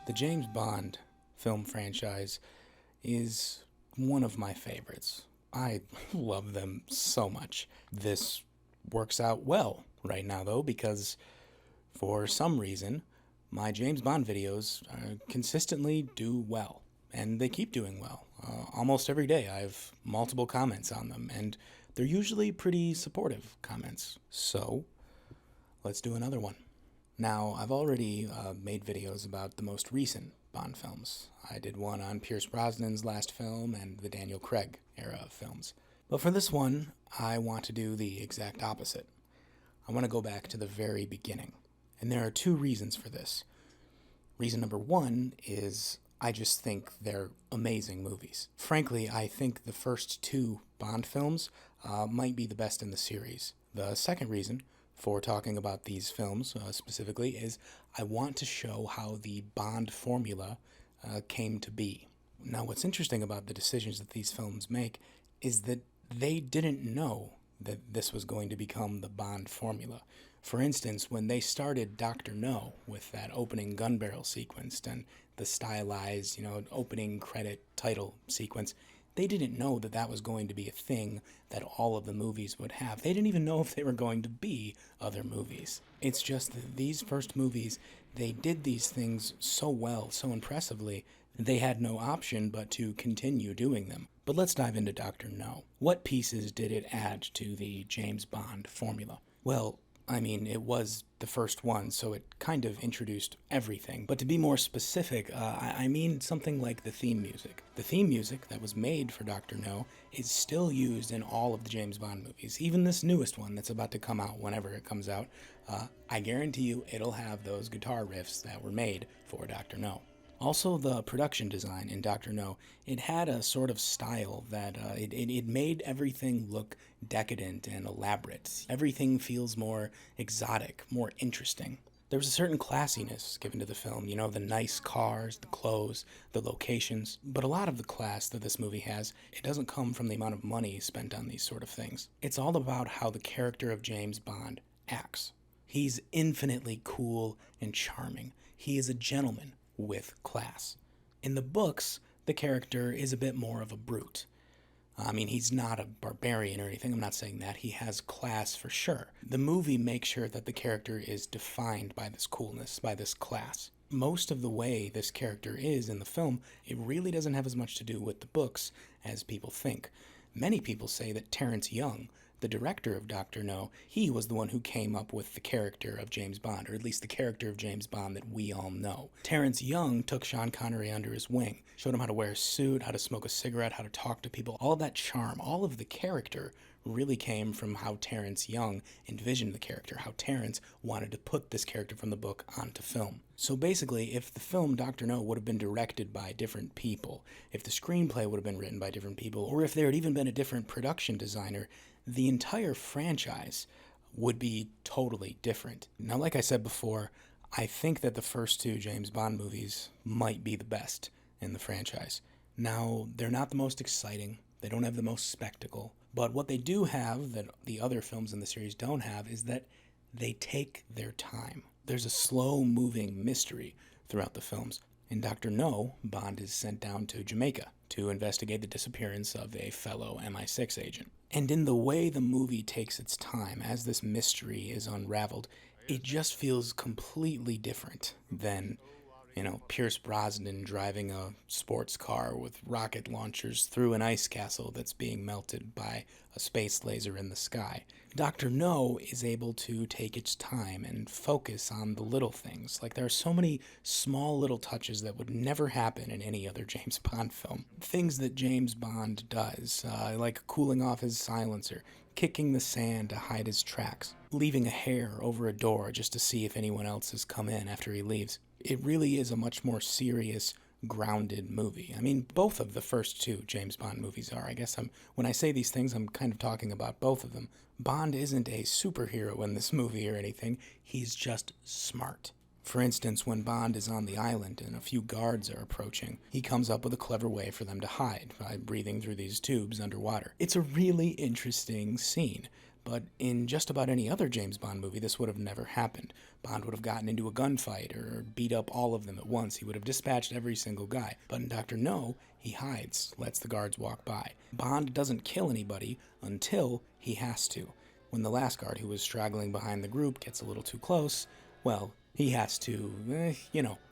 The James Bond film franchise is one of my favorites. I love them so much. This works out well right now, though, because for some reason, my James Bond videos consistently do well, and they keep doing well. Almost every day, I have multiple comments on them, and they're usually pretty supportive comments. So, let's do another one. Now, I've already made videos about the most recent Bond films. I did one on Pierce Brosnan's last film and the Daniel Craig era of films. But for this one, I want to do the exact opposite. I want to go back to the very beginning. And there are two reasons for this. Reason number one is I just think they're amazing movies. Frankly, I think the first two Bond films might be the best in the series. The second reason for talking about these films specifically is I want to show how the Bond formula came to be. Now, what's interesting about the decisions that these films make is that they didn't know that this was going to become the Bond formula. For instance, when they started Dr. No with that opening gun barrel sequence and the stylized, opening credit title sequence, they didn't know that that was going to be a thing that all of the movies would have. They didn't even know if they were going to be other movies. It's just that these first movies, they did these things so well, so impressively, they had no option but to continue doing them. But let's dive into Dr. No. What pieces did it add to the James Bond formula? Well, it was the first one, so it kind of introduced everything. But to be more specific, I mean something like the theme music. The theme music that was made for Dr. No is still used in all of the James Bond movies. Even this newest one that's about to come out whenever it comes out, I guarantee you it'll have those guitar riffs that were made for Dr. No. Also, the production design in Dr. No, it had a sort of style that it made everything look decadent and elaborate. Everything feels more exotic, more interesting. There was a certain classiness given to the film, the nice cars, the clothes, the locations. But a lot of the class that this movie has, it doesn't come from the amount of money spent on these sort of things. It's all about how the character of James Bond acts. He's infinitely cool and charming. He is a gentleman with class. In the books, the character is a bit more of a brute. He's not a barbarian or anything, I'm not saying that. He has class for sure. The movie makes sure that the character is defined by this coolness, by this class. Most of the way this character is in the film, it really doesn't have as much to do with the books as people think. Many people say that Terrence Young, the director of Dr. No, he was the one who came up with the character of James Bond, or at least the character of James Bond that we all know. Terrence Young took Sean Connery under his wing, showed him how to wear a suit, how to smoke a cigarette, how to talk to people. All of that charm, all of the character really came from how Terrence Young envisioned the character, how Terrence wanted to put this character from the book onto film. So basically, if the film Dr. No would have been directed by different people, if the screenplay would have been written by different people, or if there had even been a different production designer, the entire franchise would be totally different. Now, like I said before, I think that the first two James Bond movies might be the best in the franchise. Now, they're not the most exciting, they don't have the most spectacle, but what they do have that the other films in the series don't have is that they take their time. There's a slow-moving mystery throughout the films. In Dr. No, Bond is sent down to Jamaica to investigate the disappearance of a fellow MI6 agent. And in the way the movie takes its time as this mystery is unraveled, it just feels completely different than, Pierce Brosnan driving a sports car with rocket launchers through an ice castle that's being melted by a space laser in the sky. Dr. No is able to take its time and focus on the little things. Like, there are so many small little touches that would never happen in any other James Bond film. Things that James Bond does, like cooling off his silencer, kicking the sand to hide his tracks, leaving a hair over a door just to see if anyone else has come in after he leaves. It really is a much more serious, grounded movie. Both of the first two James Bond movies are. I guess when I say these things, I'm kind of talking about both of them. Bond isn't a superhero in this movie or anything. He's just smart. For instance, when Bond is on the island and a few guards are approaching, he comes up with a clever way for them to hide by breathing through these tubes underwater. It's a really interesting scene, But in just about any other James Bond movie, this would have never happened. Bond would have gotten into a gunfight or beat up all of them at once. He would have dispatched every single guy. But in Dr. No, he hides, lets the guards walk by. Bond doesn't kill anybody until he has to. When the last guard, who was straggling behind the group, gets a little too close, well, he has to,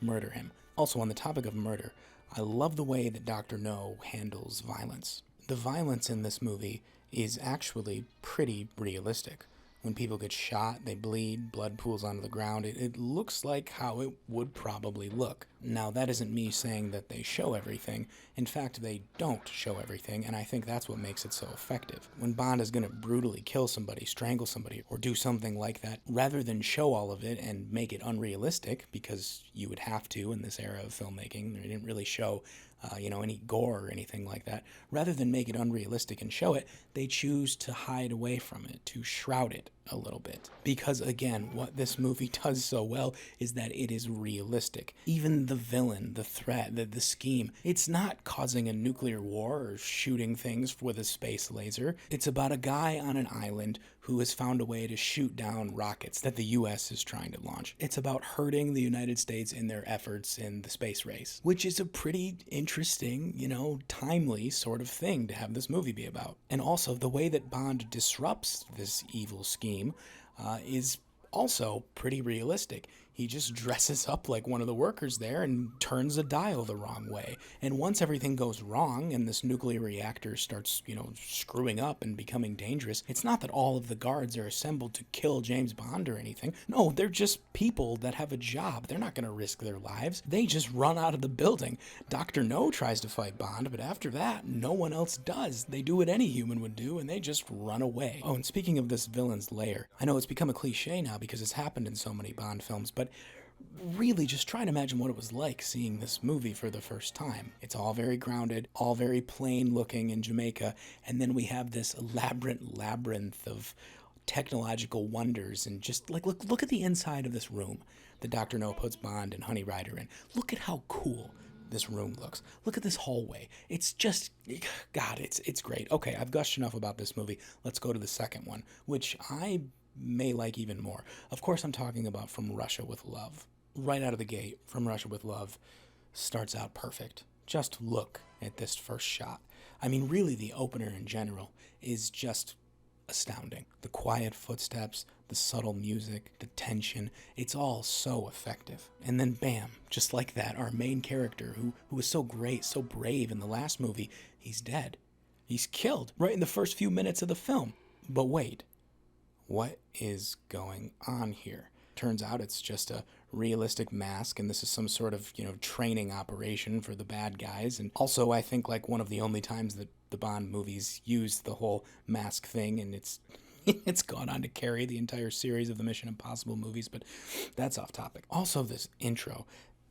murder him. Also, on the topic of murder, I love the way that Dr. No handles violence. The violence in this movie is actually pretty realistic. When people get shot, they bleed, blood pools onto the ground. It looks like how it would probably look. Now, that isn't me saying that they show everything. In fact, they don't show everything, and I think that's what makes it so effective. When Bond is going to brutally kill somebody, strangle somebody, or do something like that, rather than show all of it and make it unrealistic, because you would have to in this era of filmmaking, they didn't really show any gore or anything like that. Rather than make it unrealistic and show it, they choose to hide away from it, to shroud it a little bit. Because again, what this movie does so well is that it is realistic. Even the villain, the threat, the scheme, it's not causing a nuclear war or shooting things with a space laser. It's about a guy on an island who has found a way to shoot down rockets that the US is trying to launch. It's about hurting the United States in their efforts in the space race, which is a pretty interesting, timely sort of thing to have this movie be about. And also, the way that Bond disrupts this evil scheme is also pretty realistic. He just dresses up like one of the workers there and turns a dial the wrong way. And once everything goes wrong and this nuclear reactor starts, screwing up and becoming dangerous, it's not that all of the guards are assembled to kill James Bond or anything. No, they're just people that have a job. They're not going to risk their lives. They just run out of the building. Dr. No tries to fight Bond, but after that, no one else does. They do what any human would do, and they just run away. Oh, and speaking of this villain's lair, I know it's become a cliche now because it's happened in so many Bond films, but really just try to imagine what it was like seeing this movie for the first time. It's all very grounded, all very plain looking in Jamaica, and then we have this elaborate labyrinth of technological wonders, and just like look at the inside of this room that Dr. No puts Bond and Honey Rider in. Look at how cool this room looks. Look at this hallway. It's just, God, it's great. Okay, I've gushed enough about this movie. Let's go to the second one, which I may like even more. Of course, I'm talking about From Russia with Love. Right out of the gate, From Russia with Love starts out perfect. Just look at this first shot. I mean, really, the opener in general is just astounding. The quiet footsteps, the subtle music, the tension, it's all so effective. And then bam, just like that, our main character, who was so great, so brave in the last movie, he's dead. He's killed right in the first few minutes of the film. But wait, what is going on here? Turns out it's just a realistic mask, and this is some sort of, training operation for the bad guys. And also, I think, like, one of the only times that the Bond movies used the whole mask thing, and it's gone on to carry the entire series of the Mission Impossible movies, but that's off topic. Also, this intro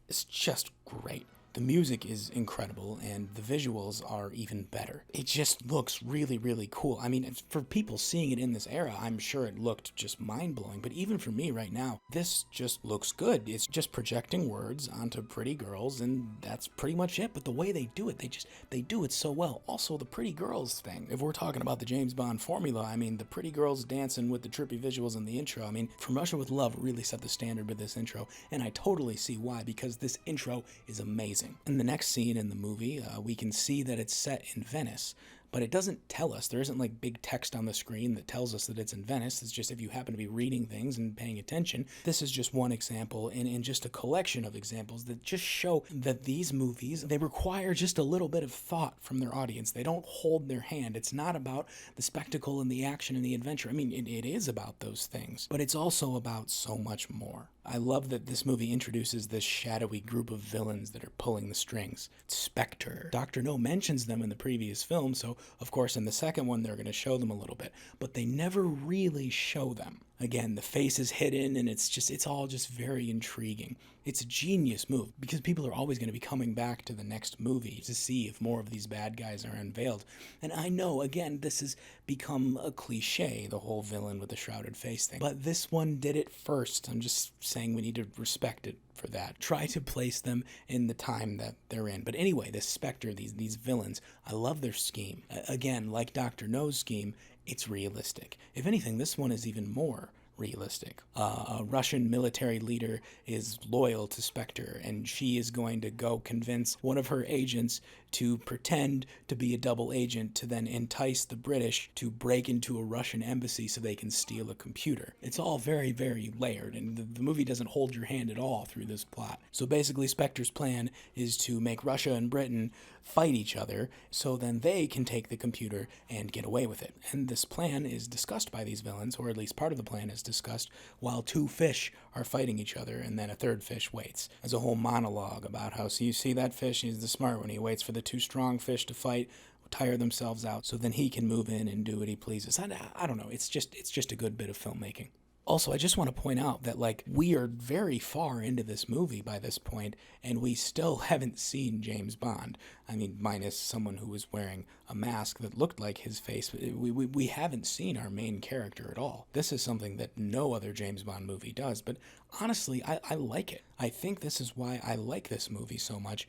is just great. The music is incredible, and the visuals are even better. It just looks really, really cool. I mean, for people seeing it in this era, I'm sure it looked just mind-blowing, but even for me right now, this just looks good. It's just projecting words onto pretty girls, and that's pretty much it. But the way they do it, they do it so well. Also, the pretty girls thing. If we're talking about the James Bond formula, I mean, the pretty girls dancing with the trippy visuals in the intro. I mean, From Russia with Love really set the standard with this intro, and I totally see why, because this intro is amazing. In the next scene in the movie, we can see that it's set in Venice, but it doesn't tell us. There isn't like big text on the screen that tells us that it's in Venice. It's just if you happen to be reading things and paying attention. This is just one example in just a collection of examples that just show that these movies, they require just a little bit of thought from their audience. They don't hold their hand. It's not about the spectacle and the action and the adventure. I mean, it is about those things, but it's also about so much more. I love that this movie introduces this shadowy group of villains that are pulling the strings. Spectre. Dr. No mentions them in the previous film, so of course in the second one they're going to show them a little bit, but they never really show them. Again, the face is hidden, and it's all just very intriguing. It's a genius move, because people are always going to be coming back to the next movie to see if more of these bad guys are unveiled. And I know, again, this has become a cliche, the whole villain with the shrouded face thing. But this one did it first. I'm just saying we need to respect it for that. Try to place them in the time that they're in. But anyway, this Spectre, these villains, I love their scheme. Again, like Dr. No's scheme, it's realistic. If anything, this one is even more realistic. A Russian military leader is loyal to Spectre, and she is going to go convince one of her agents to pretend to be a double agent to then entice the British to break into a Russian embassy so they can steal a computer. It's all very, very layered, and the movie doesn't hold your hand at all through this plot. So basically, Spectre's plan is to make Russia and Britain fight each other so then they can take the computer and get away with it. And this plan is discussed by these villains, or at least part of the plan is discussed, while two fish are fighting each other, and then a third fish waits. There's a whole monologue about how, so you see that fish, he's the smart one, he waits for the two strong fish to fight, tire themselves out, so then he can move in and do what he pleases. I don't know, it's just a good bit of filmmaking. Also, I just want to point out that, like, we are very far into this movie by this point, and we still haven't seen James Bond. I mean, minus someone who was wearing a mask that looked like his face. We haven't seen our main character at all. This is something that no other James Bond movie does, but honestly, I like it. I think this is why I like this movie so much.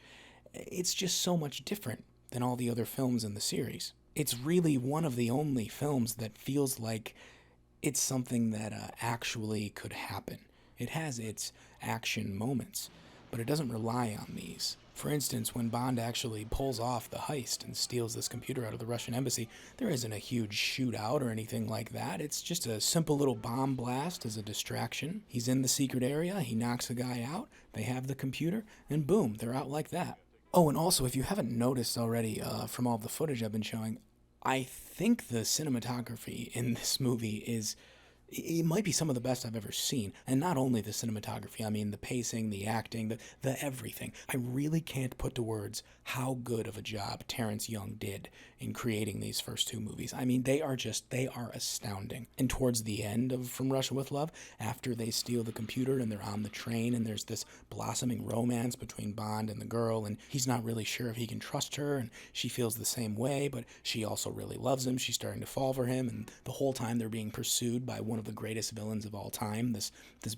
It's just so much different than all the other films in the series. It's really one of the only films that feels like it's something that actually could happen. It has its action moments, but it doesn't rely on these. For instance, when Bond actually pulls off the heist and steals this computer out of the Russian embassy, there isn't a huge shootout or anything like that. It's just a simple little bomb blast as a distraction. He's in the secret area, he knocks the guy out, they have the computer, and boom, they're out like that. Oh, and also, if you haven't noticed already from all the footage I've been showing, I think the cinematography in this movie it might be some of the best I've ever seen. And not only the cinematography, I mean the pacing, the acting, the everything. I really can't put to words how good of a job Terrence Young did in creating these first two movies. I mean, they are astounding. And towards the end of From Russia with Love, after they steal the computer and they're on the train and there's this blossoming romance between Bond and the girl, and he's not really sure if he can trust her, and she feels the same way, but she also really loves him. She's starting to fall for him, and the whole time they're being pursued by one of the greatest villains of all time, this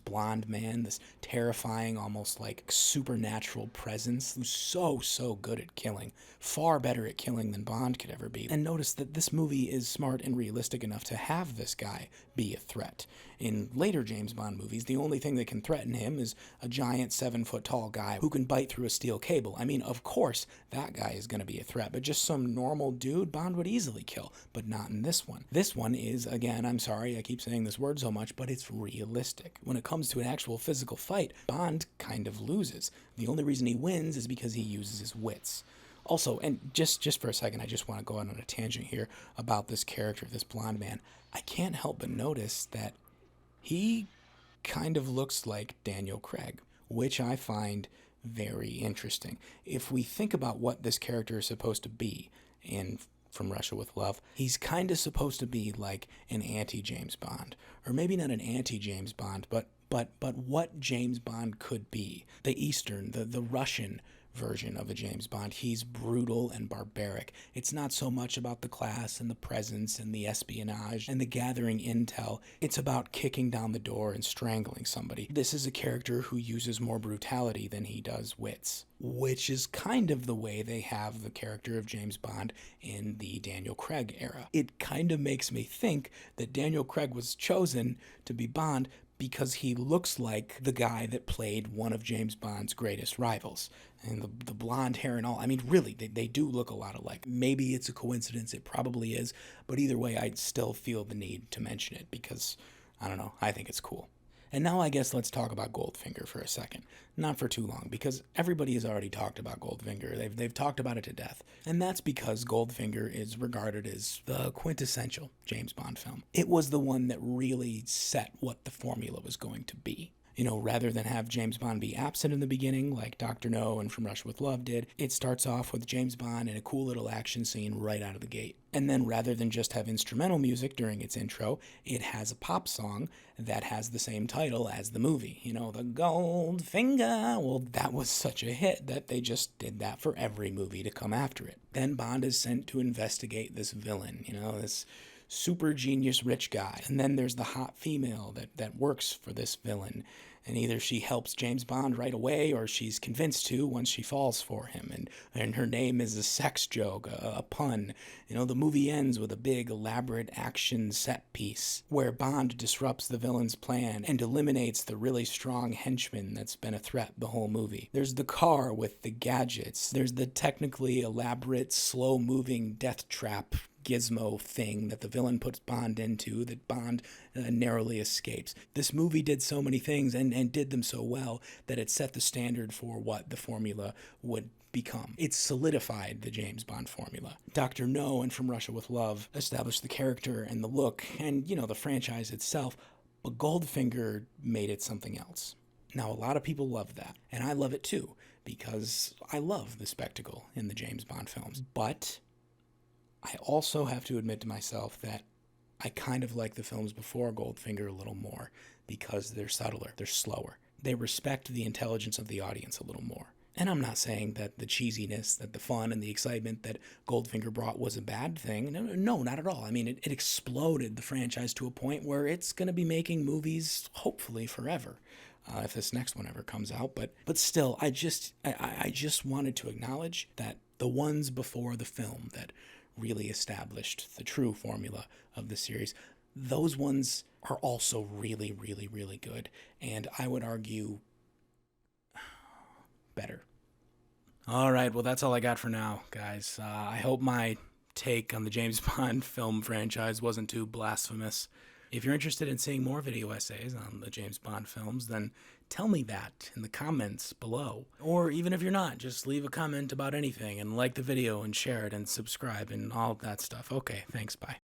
blonde man, this terrifying, almost like supernatural presence who's so good at killing, far better at killing than Bond could ever be. And notice that this movie is smart and realistic enough to have this guy be a threat. In later James Bond movies, the only thing that can threaten him is a giant 7-foot-tall guy who can bite through a steel cable. I mean, of course, that guy is going to be a threat, but just some normal dude Bond would easily kill, but not in this one. This one is, again, I'm sorry, I keep saying this word so much, but it's realistic. When it comes to an actual physical fight, Bond kind of loses. The only reason he wins is because he uses his wits. Also, and just for a second, I just want to go out on a tangent here about this character, this blonde man. I can't help but notice that he kind of looks like Daniel Craig, which I find very interesting. If we think about what this character is supposed to be in From Russia with Love, he's kind of supposed to be like an anti-James Bond, or maybe not an anti-James Bond, but what James Bond could be. The Eastern, the Russian version of a James Bond. He's brutal and barbaric. It's not so much about the class and the presence and the espionage and the gathering intel. It's about kicking down the door and strangling somebody. This is a character who uses more brutality than he does wits, which is kind of the way they have the character of James Bond in the Daniel Craig era. It kind of makes me think that Daniel Craig was chosen to be Bond because he looks like the guy that played one of James Bond's greatest rivals. And the blonde hair and all, I mean, really, they do look a lot alike. Maybe it's a coincidence, it probably is, but either way, I'd still feel the need to mention it because, I don't know, I think it's cool. And now I guess let's talk about Goldfinger for a second. Not for too long, because everybody has already talked about Goldfinger. They've talked about it to death. And that's because Goldfinger is regarded as the quintessential James Bond film. It was the one that really set what the formula was going to be. You know, rather than have James Bond be absent in the beginning, like Dr. No and From Russia with Love did, it starts off with James Bond in a cool little action scene right out of the gate. And then rather than just have instrumental music during its intro, it has a pop song that has the same title as the movie. You know, the Goldfinger. Well, that was such a hit that they just did that for every movie to come after it. Then Bond is sent to investigate this villain, you know, this super genius rich guy. And then there's the hot female that works for this villain. And either she helps James Bond right away, or she's convinced to once she falls for him. And her name is a sex joke, a pun. You know, the movie ends with a big, elaborate action set piece where Bond disrupts the villain's plan and eliminates the really strong henchman that's been a threat the whole movie. There's the car with the gadgets. There's the technically elaborate, slow-moving death trap gizmo thing that the villain puts Bond into that Bond narrowly escapes. This movie did so many things and did them so well that it set the standard for what the formula would become. It solidified the James Bond formula. Dr. No and From Russia with Love established the character and the look and, you know, the franchise itself, but Goldfinger made it something else. Now, a lot of people love that, and I love it too, because I love the spectacle in the James Bond films. But I also have to admit to myself that I kind of like the films before Goldfinger a little more because they're subtler, they're slower. They respect the intelligence of the audience a little more. And I'm not saying that the cheesiness, that the fun and the excitement that Goldfinger brought was a bad thing. No, not at all. I mean, it exploded the franchise to a point where it's going to be making movies, hopefully, forever. If this next one ever comes out. But still, I just wanted to acknowledge that the ones before the film that really established the true formula of the series, those ones are also really, really, really good. And I would argue better. All right, well, that's all I got for now, guys. I hope my take on the James Bond film franchise wasn't too blasphemous. If you're interested in seeing more video essays on the James Bond films, then tell me that in the comments below. Or even if you're not, just leave a comment about anything and like the video and share it and subscribe and all that stuff. Okay, thanks, bye.